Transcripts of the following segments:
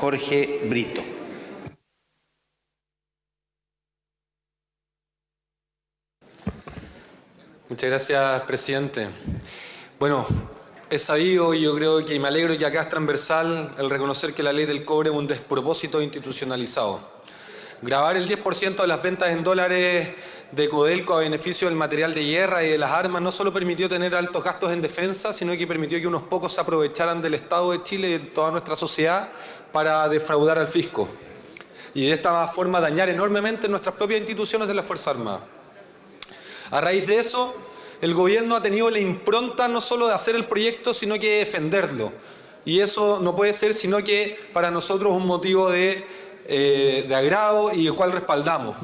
Jorge Brito. Muchas gracias, presidente. Bueno, es sabido y yo creo que me alegro que acá es transversal el reconocer que la ley del cobre es un despropósito institucionalizado. Gravar el 10% de las ventas en dólares de Codelco a beneficio del material de guerra y de las armas no solo permitió tener altos gastos en defensa, sino que permitió que unos pocos se aprovecharan del Estado de Chile y de toda nuestra sociedad para defraudar al fisco. Y de esta forma dañar enormemente nuestras propias instituciones de la Fuerza Armada. A raíz de eso, el gobierno ha tenido la impronta no solo de hacer el proyecto, sino que de defenderlo. Y eso no puede ser sino que para nosotros un motivo de agrado y el cual respaldamos.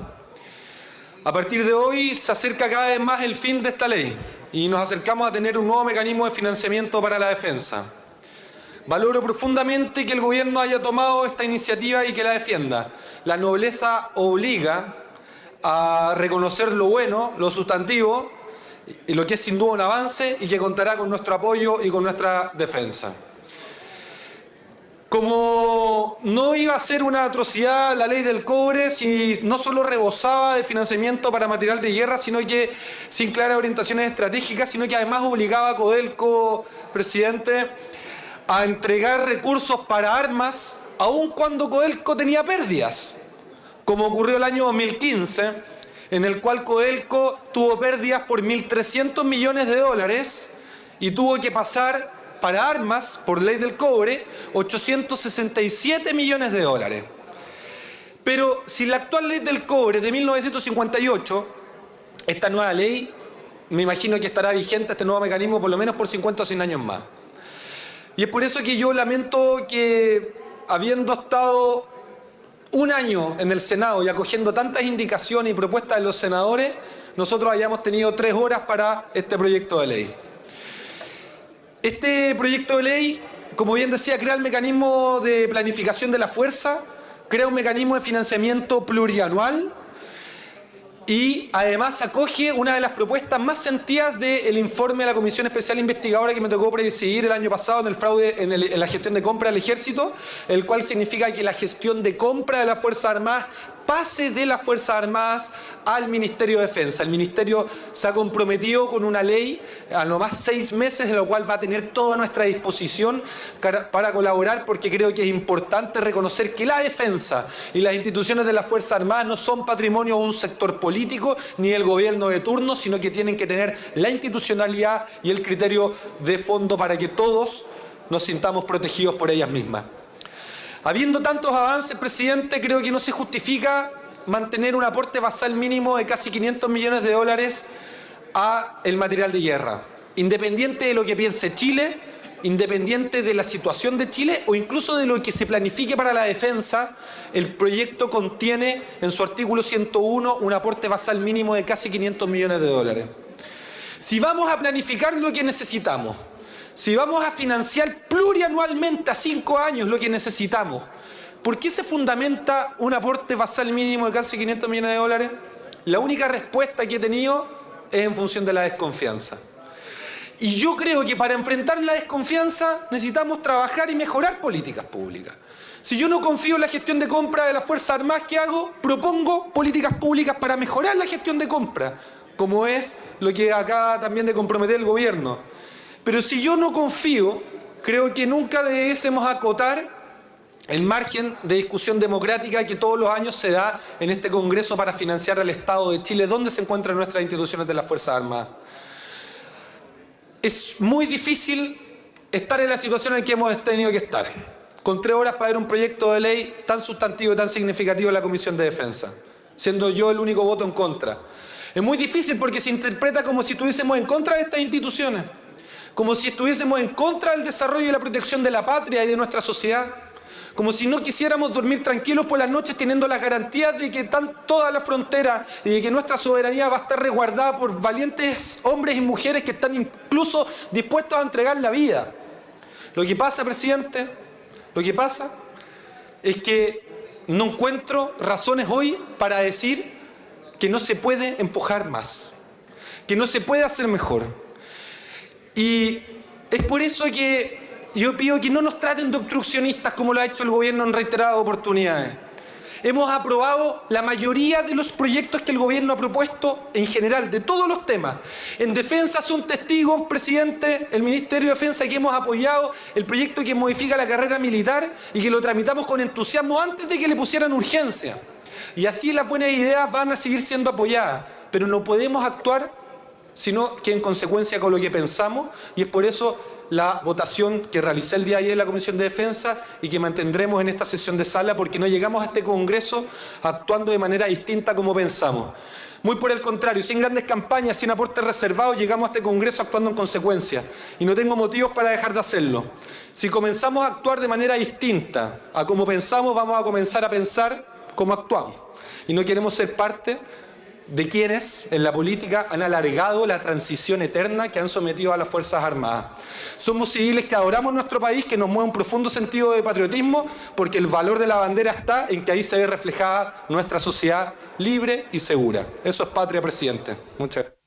A partir de hoy se acerca cada vez más el fin de esta ley y nos acercamos a tener un nuevo mecanismo de financiamiento para la defensa. Valoro profundamente que el gobierno haya tomado esta iniciativa y que la defienda. La nobleza obliga a reconocer lo bueno, lo sustantivo, y lo que es sin duda un avance y que contará con nuestro apoyo y con nuestra defensa. Como no iba a ser una atrocidad la ley del cobre si no solo rebosaba de financiamiento para material de guerra, sino que sin claras orientaciones estratégicas, sino que además obligaba a Codelco, presidente, a entregar recursos para armas, aun cuando Codelco tenía pérdidas, como ocurrió el año 2015, en el cual Codelco tuvo pérdidas por 1.300 millones de dólares y tuvo que pasar para armas, por ley del cobre, 867 millones de dólares. Pero si la actual ley del cobre es de 1958, esta nueva ley, me imagino que estará vigente este nuevo mecanismo por lo menos por 50 o 100 años más. Y es por eso que yo lamento que, habiendo estado un año en el Senado y acogiendo tantas indicaciones y propuestas de los senadores, nosotros hayamos tenido 3 horas para este proyecto de ley. Este proyecto de ley, como bien decía, crea el mecanismo de planificación de la fuerza, crea un mecanismo de financiamiento plurianual y además acoge una de las propuestas más sentidas del informe de la Comisión Especial Investigadora que me tocó presidir el año pasado en el fraude en la gestión de compra del Ejército, el cual significa que la gestión de compra de las Fuerzas Armadas pase de las Fuerzas Armadas al Ministerio de Defensa. El Ministerio se ha comprometido con una ley a lo más 6 meses, de lo cual va a tener toda nuestra disposición para colaborar, porque creo que es importante reconocer que la defensa y las instituciones de las Fuerzas Armadas no son patrimonio de un sector político ni del gobierno de turno, sino que tienen que tener la institucionalidad y el criterio de fondo para que todos nos sintamos protegidos por ellas mismas. Habiendo tantos avances, presidente, creo que no se justifica mantener un aporte basal mínimo de casi 500 millones de dólares a el material de guerra, independiente de lo que piense Chile, independiente de la situación de Chile o incluso de lo que se planifique para la defensa. El proyecto contiene en su artículo 101 un aporte basal mínimo de casi 500 millones de dólares. Si vamos a planificar lo que necesitamos, si vamos a financiar plurianualmente a 5 años lo que necesitamos, ¿por qué se fundamenta un aporte basal mínimo de casi 500 millones de dólares? La única respuesta que he tenido es en función de la desconfianza. Y yo creo que para enfrentar la desconfianza necesitamos trabajar y mejorar políticas públicas. Si yo no confío en la gestión de compra de las Fuerzas Armadas, ¿qué hago? Propongo políticas públicas para mejorar la gestión de compra, como es lo que acaba también de comprometer el gobierno. Pero si yo no confío, creo que nunca debiésemos acotar el margen de discusión democrática que todos los años se da en este Congreso para financiar al Estado de Chile, donde se encuentran nuestras instituciones de las Fuerzas Armadas. Es muy difícil estar en la situación en que hemos tenido que estar, con 3 horas para ver un proyecto de ley tan sustantivo y tan significativo en la Comisión de Defensa, siendo yo el único voto en contra. Es muy difícil porque se interpreta como si estuviésemos en contra de estas instituciones, como si estuviésemos en contra del desarrollo y la protección de la patria y de nuestra sociedad, como si no quisiéramos dormir tranquilos por las noches teniendo las garantías de que están todas las fronteras y de que nuestra soberanía va a estar resguardada por valientes hombres y mujeres que están incluso dispuestos a entregar la vida. Lo que pasa, presidente, lo que pasa es que no encuentro razones hoy para decir que no se puede empujar más, que no se puede hacer mejor. Y es por eso que yo pido que no nos traten de obstruccionistas como lo ha hecho el gobierno en reiteradas oportunidades. Hemos aprobado la mayoría de los proyectos que el gobierno ha propuesto en general, de todos los temas. En defensa son testigos, presidente, el Ministerio de Defensa, que hemos apoyado el proyecto que modifica la carrera militar y que lo tramitamos con entusiasmo antes de que le pusieran urgencia. Y así las buenas ideas van a seguir siendo apoyadas, pero no podemos actuar sino que en consecuencia con lo que pensamos, y es por eso la votación que realicé el día de ayer en la Comisión de Defensa y que mantendremos en esta sesión de sala, porque no llegamos a este Congreso actuando de manera distinta como pensamos. Muy por el contrario, sin grandes campañas, sin aportes reservados, llegamos a este Congreso actuando en consecuencia, y no tengo motivos para dejar de hacerlo. Si comenzamos a actuar de manera distinta a como pensamos, vamos a comenzar a pensar como actuamos, y no queremos ser parte de quienes en la política han alargado la transición eterna que han sometido a las Fuerzas Armadas. Somos civiles que adoramos nuestro país, que nos mueve un profundo sentido de patriotismo, porque el valor de la bandera está en que ahí se ve reflejada nuestra sociedad libre y segura. Eso es patria, presidente. Muchas gracias.